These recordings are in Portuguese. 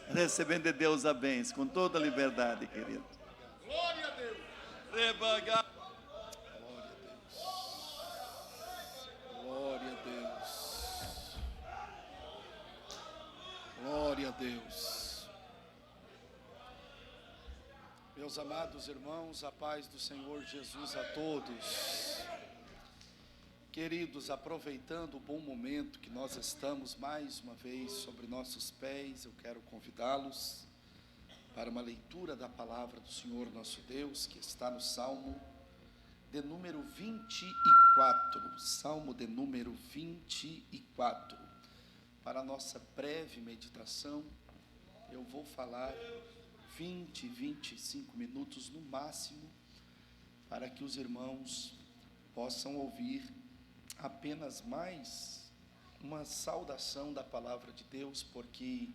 recebendo de Deus a bênção, com toda a liberdade, querido. Glória a Deus. Rebaga- Glória a Deus. Glória a Deus. Meus amados irmãos, a paz do Senhor Jesus a todos. Queridos, aproveitando o bom momento que nós estamos mais uma vez sobre nossos pés, eu quero convidá-los para uma leitura da palavra do Senhor nosso Deus, que está no Salmo de número 24, Salmo de número 24. Para a nossa breve meditação, eu vou falar 25 minutos no máximo, para que os irmãos possam ouvir apenas mais uma saudação da palavra de Deus, porque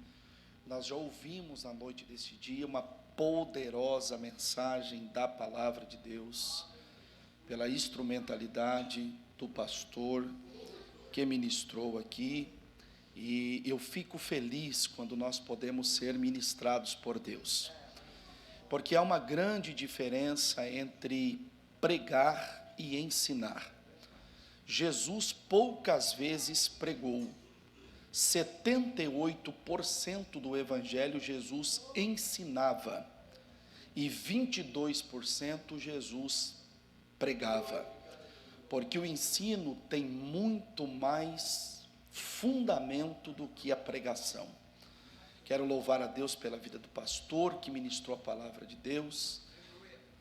nós já ouvimos na noite deste dia uma poderosa mensagem da palavra de Deus, pela instrumentalidade do pastor que ministrou aqui, e eu fico feliz quando nós podemos ser ministrados por Deus, porque há uma grande diferença entre pregar e ensinar. Jesus poucas vezes pregou. 78% do evangelho Jesus ensinava e 22% Jesus pregava, porque o ensino tem muito mais fundamento do que a pregação. Quero louvar a Deus pela vida do pastor que ministrou a palavra de Deus,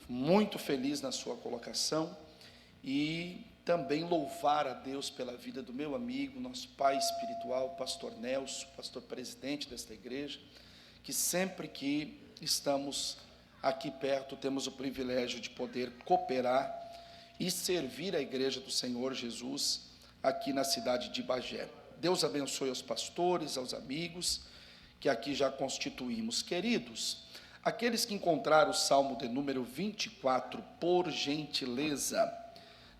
muito feliz na sua colocação, e também louvar a Deus pela vida do meu amigo, nosso pai espiritual, pastor Nelson, pastor presidente desta igreja, que sempre que estamos aqui perto, temos o privilégio de poder cooperar e servir a igreja do Senhor Jesus, aqui na cidade de Bagé. Deus abençoe aos pastores, aos amigos, que aqui já constituímos. Queridos, aqueles que encontraram o Salmo de número 24, por gentileza,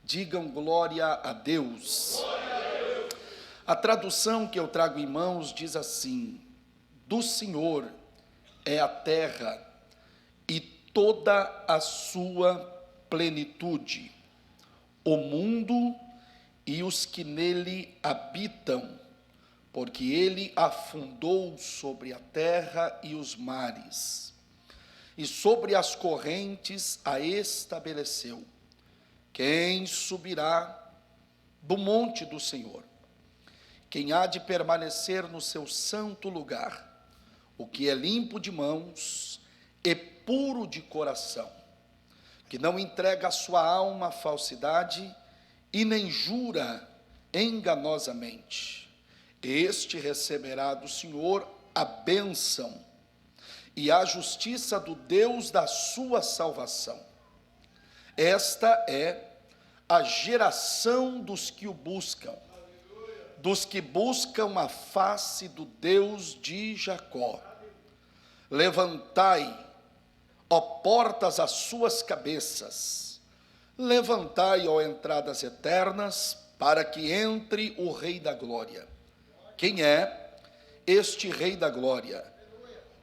digam glória a Deus. Glória a Deus. A tradução que eu trago em mãos diz assim: do Senhor é a terra e toda a sua plenitude, o mundo e os que nele habitam, porque ele afundou sobre a terra e os mares, e sobre as correntes a estabeleceu. Quem subirá do monte do Senhor? Quem há de permanecer no seu santo lugar? O que é limpo de mãos e puro de coração, que não entrega a sua alma à falsidade e nem jura enganosamente. Este receberá do Senhor a bênção e a justiça do Deus da sua salvação. Esta é a geração dos que o buscam, dos que buscam a face do Deus de Jacó. Levantai, ó portas, as suas cabeças, levantai, ó entradas eternas, para que entre o Rei da Glória. Quem é este Rei da Glória?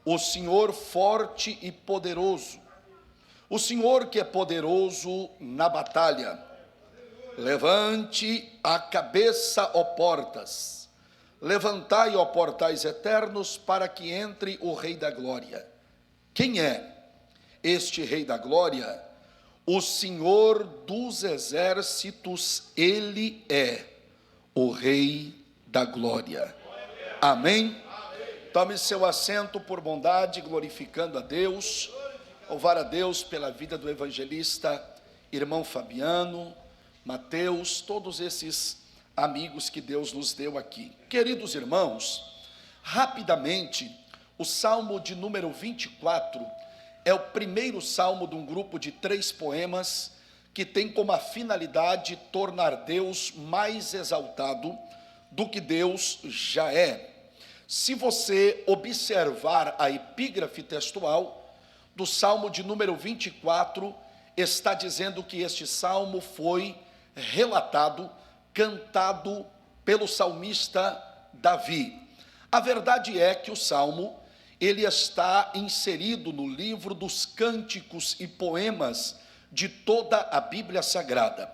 O Senhor forte e poderoso, o Senhor que é poderoso na batalha. Levante a cabeça, ó portas, levantai, ó portais eternos, para que entre o Rei da Glória. Quem é este Rei da Glória? O Senhor dos exércitos, ele é o Rei da Glória. Amém? Tome seu assento por bondade, glorificando a Deus. Louvar a Deus pela vida do evangelista, irmão Fabiano, Mateus, todos esses amigos que Deus nos deu aqui. Queridos irmãos, rapidamente, o Salmo de número 24 é o primeiro salmo de um grupo de 3 poemas que tem como a finalidade tornar Deus mais exaltado do que Deus já é. Se você observar a epígrafe textual do Salmo de número 24, está dizendo que este salmo foi relatado, cantado pelo salmista Davi. A verdade é que o salmo, ele está inserido no livro dos cânticos e poemas de toda a Bíblia Sagrada.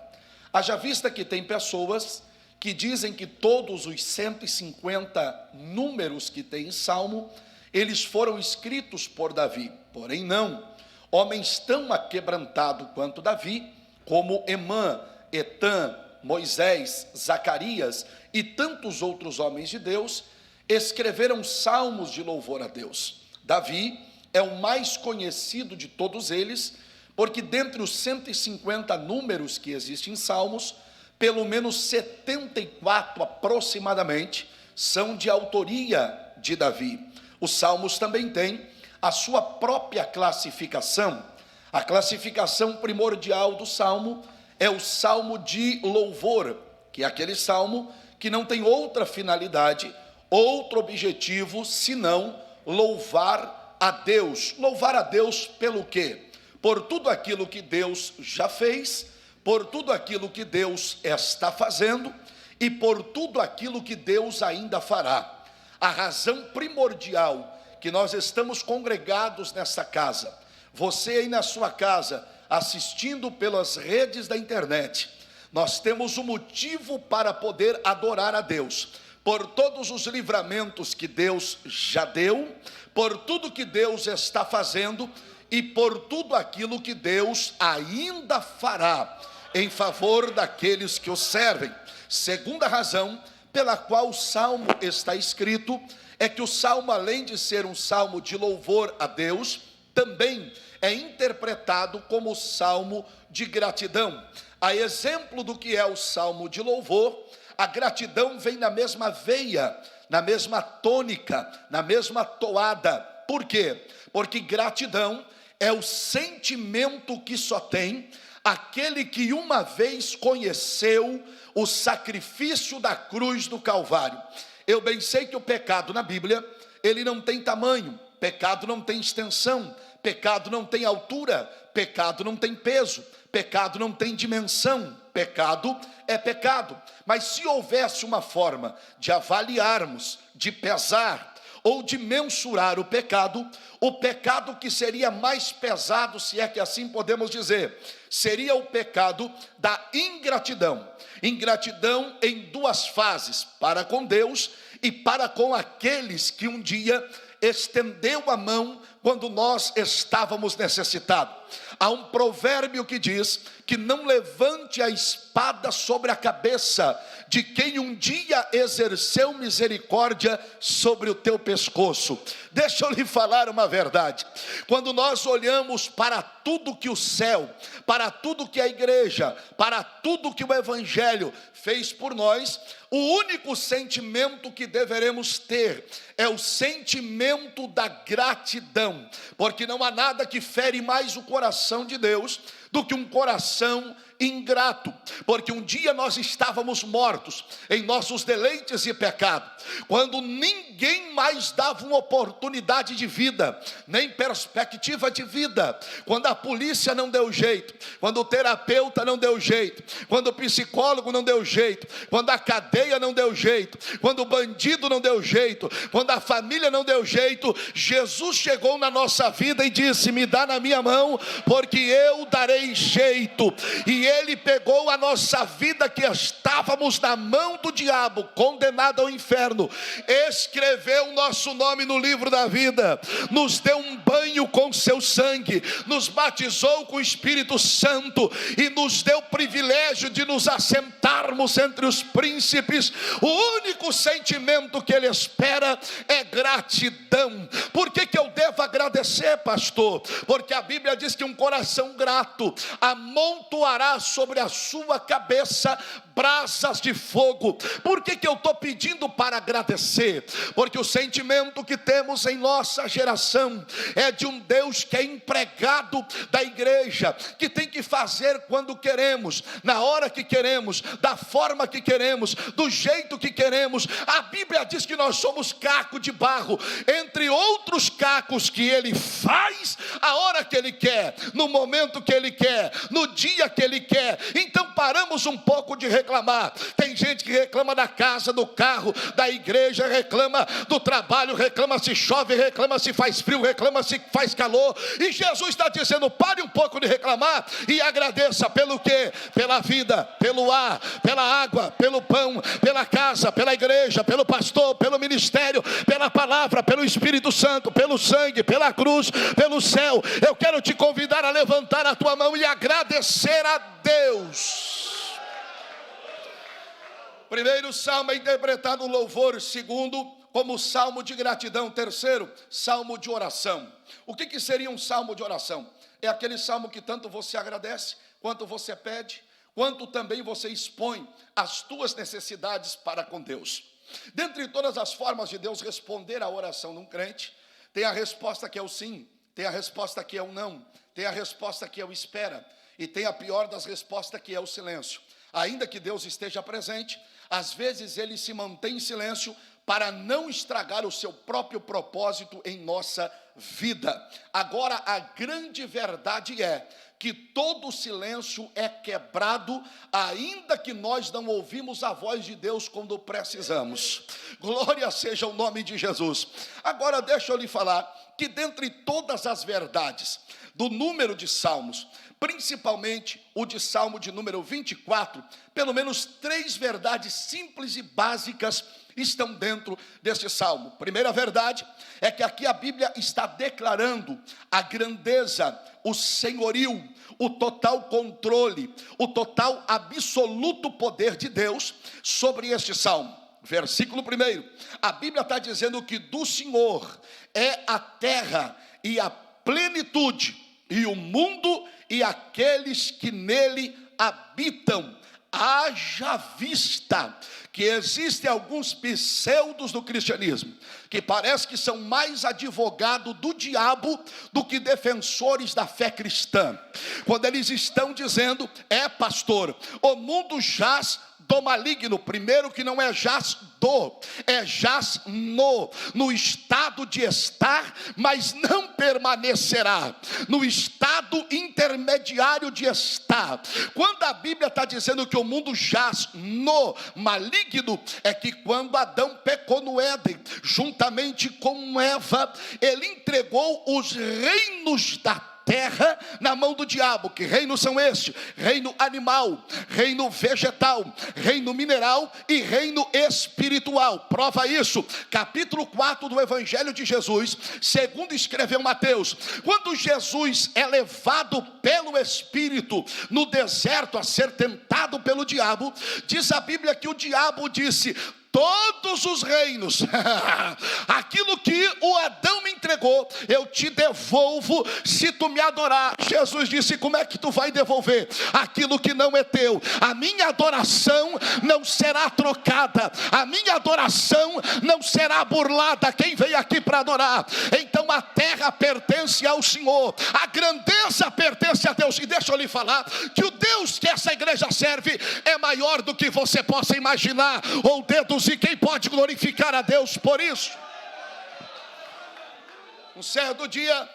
Haja vista que tem pessoas que dizem que todos os 150 números que tem em Salmo, eles foram escritos por Davi. Porém não, homens tão aquebrantados quanto Davi, como Emã, Etã, Moisés, Zacarias e tantos outros homens de Deus, escreveram salmos de louvor a Deus. Davi é o mais conhecido de todos eles, porque dentre os 150 números que existem em Salmos, pelo menos 74 aproximadamente são de autoria de Davi. Os Salmos também têm a sua própria classificação. A classificação primordial do Salmo é o Salmo de louvor, que é aquele salmo que não tem outra finalidade, outro objetivo, senão louvar a Deus. Louvar a Deus pelo quê? Por tudo aquilo que Deus já fez, por tudo aquilo que Deus está fazendo e por tudo aquilo que Deus ainda fará. A razão primordial que nós estamos congregados nessa casa, você aí na sua casa, assistindo pelas redes da internet, nós temos um motivo para poder adorar a Deus, por todos os livramentos que Deus já deu, por tudo que Deus está fazendo e por tudo aquilo que Deus ainda fará em favor daqueles que o servem. Segunda razão pela qual o salmo está escrito é que o salmo, além de ser um salmo de louvor a Deus, também é interpretado como salmo de gratidão. A exemplo do que é o salmo de louvor, a gratidão vem na mesma veia, na mesma tônica, na mesma toada. Por quê? Porque gratidão é o sentimento que só tem aquele que uma vez conheceu o sacrifício da cruz do Calvário. Eu bem sei que o pecado na Bíblia, ele não tem tamanho, pecado não tem extensão, pecado não tem altura, pecado não tem peso, pecado não tem dimensão, pecado é pecado. Mas se houvesse uma forma de avaliarmos, de pesar ou de mensurar o pecado que seria mais pesado, se é que assim podemos dizer, seria o pecado da ingratidão. Ingratidão em duas fases, para com Deus e para com aqueles que um dia estendeu a mão quando nós estávamos necessitados. Há um provérbio que diz que não levante a espada sobre a cabeça de quem um dia exerceu misericórdia sobre o teu pescoço. Deixa eu lhe falar uma verdade. Quando nós olhamos para tudo que o céu, para tudo que a igreja, para tudo que o evangelho fez por nós, o único sentimento que deveremos ter é o sentimento da gratidão, porque não há nada que fere mais o coração de Deus do que um coração ingrato, porque um dia nós estávamos mortos em nossos deleites e pecado, quando ninguém mais dava uma oportunidade de vida, nem perspectiva de vida, quando a polícia não deu jeito, quando o terapeuta não deu jeito, quando o psicólogo não deu jeito, quando a cadeia não deu jeito, quando o bandido não deu jeito, quando a família não deu jeito, Jesus chegou na nossa vida e disse: me dá na minha mão, porque eu darei jeito. E Ele pegou a nossa vida que estávamos na mão do diabo, condenado ao inferno, escreveu o nosso nome no livro da vida, nos deu um banho com seu sangue, nos batizou com o Espírito Santo e nos deu o privilégio de nos assentarmos entre os príncipes. O único sentimento que Ele espera é gratidão. Por que eu devo agradecer, pastor? Porque a Bíblia diz que um coração grato amontoará sobre a sua cabeça brasas de fogo. Por que eu estou pedindo para agradecer? Porque o sentimento que temos em nossa geração é de um Deus que é empregado da igreja, que tem que fazer quando queremos, na hora que queremos, da forma que queremos, do jeito que queremos. A Bíblia diz que nós somos caco de barro, entre outros cacos que Ele faz a hora que Ele quer, no momento que Ele quer, no dia que Ele quer. Então paramos um pouco de reclamar. Tem gente que reclama da casa, do carro, da igreja, reclama do trabalho, reclama se chove, reclama se faz frio, reclama se faz calor. E Jesus está dizendo: pare um pouco de reclamar e agradeça pelo quê? Pela vida, pelo ar, pela água, pelo pão, pela casa, pela igreja, pelo pastor, pelo ministério, pela palavra, pelo Espírito Santo, pelo sangue, pela cruz, pelo céu. Eu quero te convidar a levantar a tua mão e agradecer a Deus. Primeiro, salmo é interpretado no louvor. Segundo, como salmo de gratidão. Terceiro, salmo de oração. O que seria um salmo de oração? É aquele salmo que tanto você agradece, quanto você pede, quanto também você expõe as tuas necessidades para com Deus. Dentre todas as formas de Deus responder à oração de um crente, tem a resposta que é o sim, tem a resposta que é o não, tem a resposta que é o espera, e tem a pior das respostas que é o silêncio. Ainda que Deus esteja presente, às vezes Ele se mantém em silêncio para não estragar o seu próprio propósito em nossa vida. Agora, a grande verdade é que todo silêncio é quebrado, ainda que nós não ouvimos a voz de Deus quando precisamos. Glória seja o nome de Jesus. Agora deixa eu lhe falar que dentre todas as verdades do número de salmos, principalmente o de salmo de número 24, pelo menos 3 verdades simples e básicas estão dentro deste salmo. Primeira verdade é que aqui a Bíblia está declarando a grandeza, o senhorio, o total controle, o total absoluto poder de Deus sobre este salmo. Versículo 1, a Bíblia está dizendo que do Senhor é a terra e a plenitude, e o mundo e aqueles que nele habitam. Haja vista que existem alguns pseudos do cristianismo, que parece que são mais advogados do diabo do que defensores da fé cristã, quando eles estão dizendo: pastor, o mundo jaz do maligno. Primeiro que não é jaz do, é jaz no estado de estar, mas não permanecerá, no estado intermediário de estar. Quando a Bíblia está dizendo que o mundo jaz no maligno, é que quando Adão pecou no Éden, juntamente com Eva, ele entregou os reinos da terra na mão do diabo. Que reinos são estes? Reino animal, reino vegetal, reino mineral e reino espiritual. Prova isso, capítulo 4 do Evangelho de Jesus, segundo escreveu Mateus. Quando Jesus é levado pelo Espírito no deserto a ser tentado pelo diabo, diz a Bíblia que o diabo disse: todos os reinos, aquilo que o Adão me entregou, eu te devolvo se tu me adorar. Jesus disse: como é que tu vai devolver aquilo que não é teu? A minha adoração não será trocada, a minha adoração não será burlada. Quem veio aqui para adorar? Então a terra pertence ao Senhor, a grandeza pertence a Deus. E deixa eu lhe falar que o Deus que essa igreja serve é maior do que você possa imaginar ou deduzir. Quem pode glorificar a Deus por isso? Um certo dia,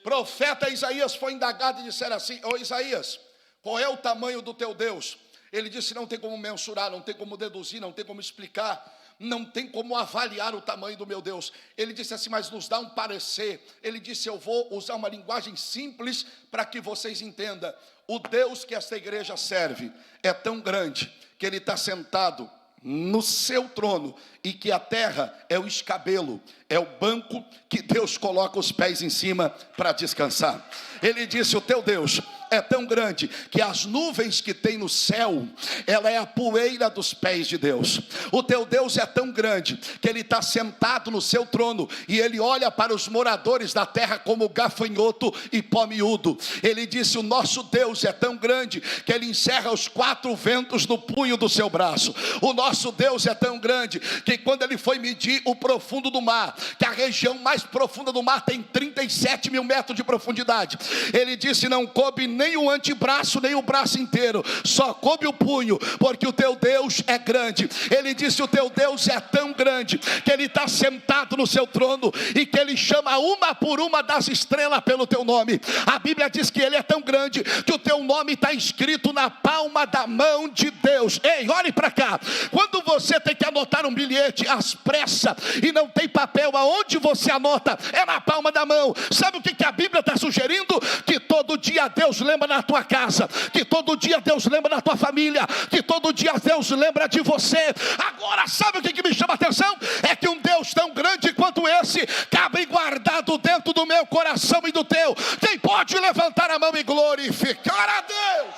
profeta Isaías foi indagado e disseram assim: ô Isaías, qual é o tamanho do teu Deus? Ele disse: não tem como mensurar, não tem como deduzir, não tem como explicar, não tem como avaliar o tamanho do meu Deus. Ele disse assim: mas nos dá um parecer. Ele disse: eu vou usar uma linguagem simples para que vocês entendam. O Deus que esta igreja serve é tão grande que Ele está sentado no seu trono, e que a terra é o escabelo, é o banco que Deus coloca os pés em cima para descansar. Ele disse: o teu Deus é tão grande que as nuvens que tem no céu, ela é a poeira dos pés de Deus. O teu Deus é tão grande que Ele está sentado no seu trono e Ele olha para os moradores da terra como gafanhoto e pó miúdo. Ele disse: o nosso Deus é tão grande que Ele encerra os 4 ventos no punho do seu braço. O nosso Deus é tão grande que quando Ele foi medir o profundo do mar, que a região mais profunda do mar tem 37 mil metros de profundidade, Ele disse: não coube nem o antebraço, nem o braço inteiro, só coube o punho, porque o teu Deus é grande. Ele disse: o teu Deus é tão grande, que Ele está sentado no seu trono, e que Ele chama uma por uma das estrelas pelo teu nome. A Bíblia diz que Ele é tão grande, que o teu nome está escrito na palma da mão de Deus. Ei, olhe para cá. Quando você tem que anotar um bilhete às pressas, e não tem papel, aonde você anota? É na palma da mão. Sabe o que a Bíblia está sugerindo? Que todo dia Deus lembra na tua casa, que todo dia Deus lembra na tua família, que todo dia Deus lembra de você. Agora, sabe o que me chama a atenção? É que um Deus tão grande quanto esse cabe guardado dentro do meu coração e do teu. Quem pode levantar a mão e glorificar a Deus?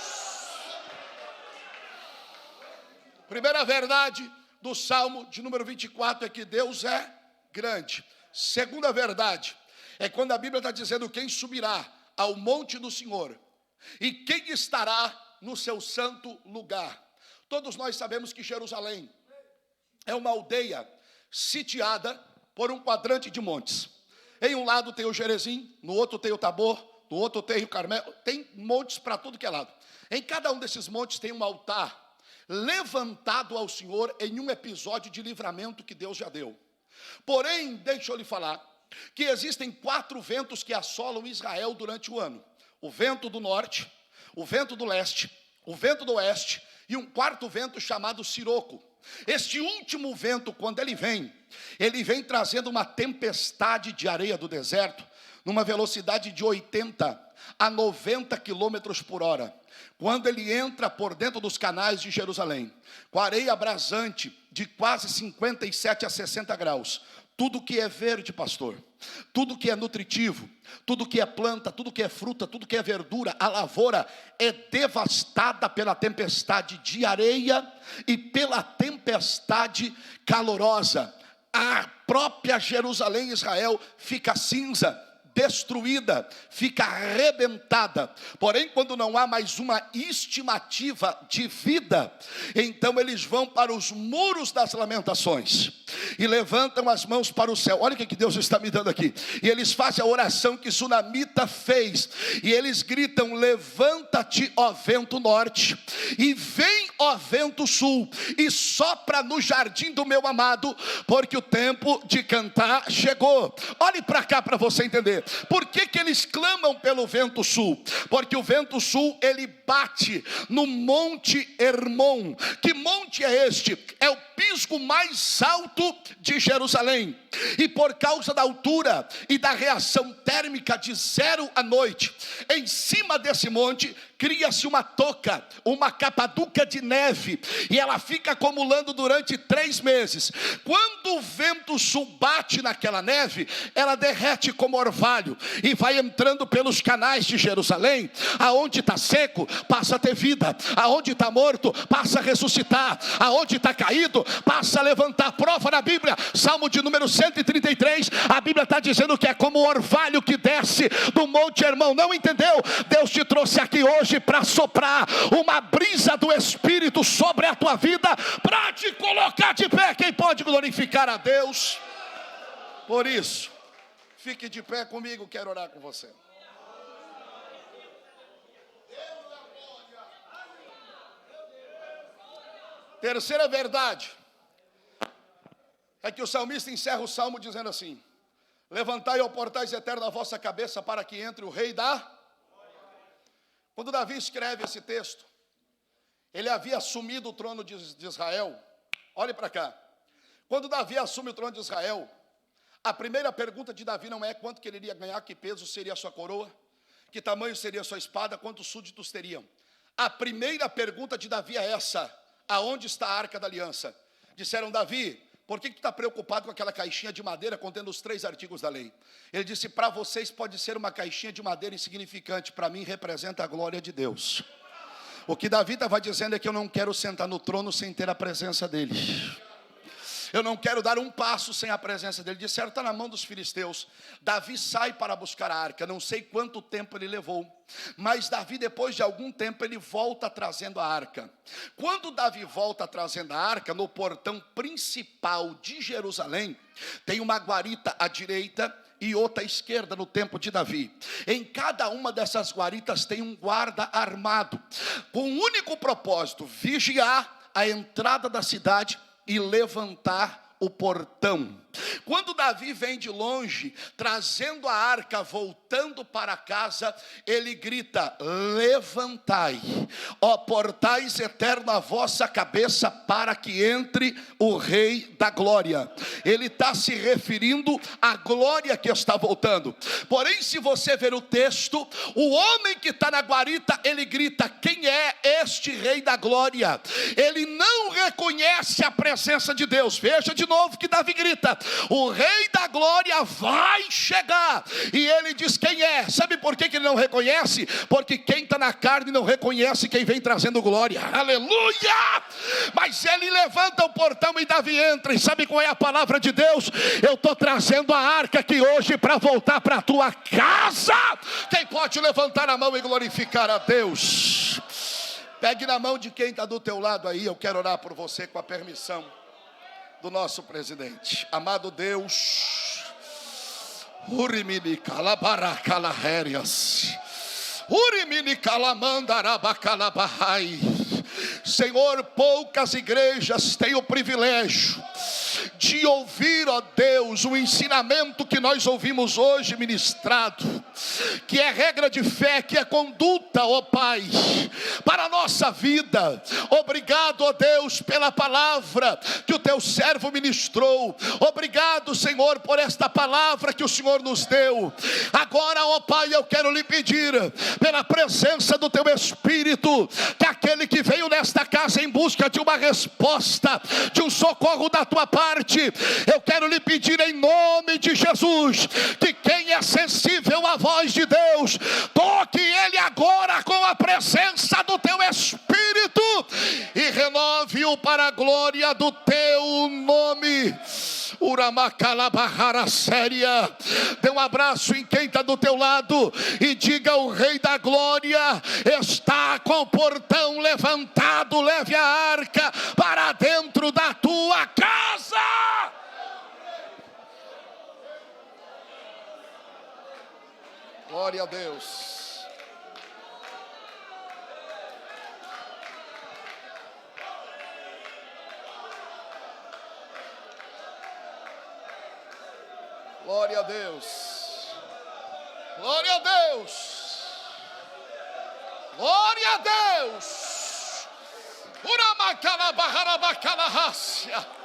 Primeira verdade do Salmo de número 24 é que Deus é grande. Segunda verdade é quando a Bíblia está dizendo: quem subirá ao monte do Senhor e quem estará no seu santo lugar. Todos nós sabemos que Jerusalém é uma aldeia sitiada por um quadrante de montes. Em um lado tem o Gerezim, no outro tem o Tabor, no outro tem o Carmelo, tem montes para tudo que é lado. Em cada um desses montes tem um altar levantado ao Senhor em um episódio de livramento que Deus já deu. Porém, deixa eu lhe falar que existem 4 ventos que assolam Israel durante o ano: o vento do norte, o vento do leste, o vento do oeste e um quarto vento chamado Siroco. Este último vento, quando ele vem trazendo uma tempestade de areia do deserto, numa velocidade de 80 a 90 quilômetros por hora. Quando ele entra por dentro dos canais de Jerusalém, com areia abrasante de quase 57 a 60 graus, tudo que é verde, pastor, tudo que é nutritivo, tudo que é planta, tudo que é fruta, tudo que é verdura, a lavoura é devastada pela tempestade de areia e pela tempestade calorosa. A própria Jerusalém, Israel, fica cinza, destruída, fica arrebentada. Porém, quando não há mais uma estimativa de vida, então eles vão para os muros das lamentações e levantam as mãos para o céu. Olha o que Deus está me dando aqui. E eles fazem a oração que Sunamita fez, e eles gritam: levanta-te, ó vento norte, e vem, ó vento sul, e sopra no jardim do meu amado, porque o tempo de cantar chegou. Olhe para cá para você entender. Por que eles clamam pelo vento sul? Porque o vento sul, ele bate no Monte Hermon. Que monte é este? É o pisco mais alto de Jerusalém. E por causa da altura e da reação térmica de 0 à noite, em cima desse monte cria-se uma touca, uma capaduca de neve, e ela fica acumulando durante 3 meses. Quando o vento sul bate naquela neve, ela derrete como orvalho e vai entrando pelos canais de Jerusalém. Aonde está seco, passa a ter vida. Aonde está morto, passa a ressuscitar. Aonde está caído, passa a levantar. Prova na Bíblia, Salmo de número 133, a Bíblia está dizendo que é como o orvalho que desce do Monte Hermon. Não entendeu? Deus te trouxe aqui hoje para soprar uma brisa do Espírito sobre a tua vida, para te colocar de pé. Quem pode glorificar a Deus? Por isso, fique de pé comigo, quero orar com você. Terceira verdade é que o salmista encerra o salmo dizendo assim: levantai, ó portais eternos, a vossa cabeça, para que entre o rei da... Quando Davi escreve esse texto, ele havia assumido o trono de Israel. Olhe para cá. Quando Davi assume o trono de Israel, a primeira pergunta de Davi não é quanto que ele iria ganhar, que peso seria a sua coroa, que tamanho seria a sua espada, quantos súditos teriam. A primeira pergunta de Davi é essa: aonde está a arca da aliança? Disseram: Davi, por que tu está preocupado com aquela caixinha de madeira contendo os 3 artigos da lei? Ele disse: para vocês pode ser uma caixinha de madeira insignificante, para mim representa a glória de Deus. O que Davi estava dizendo é que eu não quero sentar no trono sem ter a presença dele. Eu não quero dar um passo sem a presença dele. Disseram: está na mão dos filisteus. Davi sai para buscar a arca. Não sei quanto tempo ele levou, mas Davi, depois de algum tempo, ele volta trazendo a arca. Quando Davi volta trazendo a arca, no portão principal de Jerusalém, tem uma guarita à direita e outra à esquerda no tempo de Davi. Em cada uma dessas guaritas tem um guarda armado, com um único propósito: vigiar a entrada da cidade e levantar o portão. Quando Davi vem de longe, trazendo a arca, voltando para casa, ele grita: levantai, ó portais eterno a vossa cabeça, para que entre o Rei da Glória. Ele está se referindo à glória que está voltando. Porém, se você ver o texto, o homem que está na guarita, ele grita: quem é este Rei da Glória? Ele não reconhece a presença de Deus. Veja de novo que Davi grita: o Rei da Glória vai chegar. E ele diz: quem é? Sabe por que ele não reconhece? Porque quem está na carne não reconhece quem vem trazendo glória. Aleluia! Mas ele levanta o portão e Davi entra. E sabe qual é a palavra de Deus? Eu estou trazendo a arca aqui hoje para voltar para a tua casa. Quem pode levantar a mão e glorificar a Deus? Pegue na mão de quem está do teu lado aí. Eu quero orar por você com a permissão do nosso presidente. Amado Deus, Urimini calabaracalahérias, Urimini calamandarabacalabahai. Senhor, poucas igrejas têm o privilégio de ouvir, ó Deus, o ensinamento que nós ouvimos hoje ministrado, que é regra de fé, que é conduta, ó Pai, para a nossa vida. Obrigado, ó Deus, pela palavra que o teu servo ministrou. Obrigado, Senhor, por esta palavra que o Senhor nos deu. Agora, ó Pai, eu quero lhe pedir, pela presença do teu Espírito, que aquele que veio nesta casa em busca de uma resposta, de um socorro da tua parte, eu quero lhe pedir em nome de Jesus, que quem é sensível à voz de Deus, toque ele agora com a presença do teu Espírito e renove-o para a glória do teu nome. Uramacalabahara séria. Dê um abraço em quem está do teu lado e diga: o Rei da Glória está com o portão levantado. Leve a arca para dentro da tua casa. Glória a Deus. Glória a Deus. Glória a Deus. Glória a Deus. Uramacalabaharabacalahácia.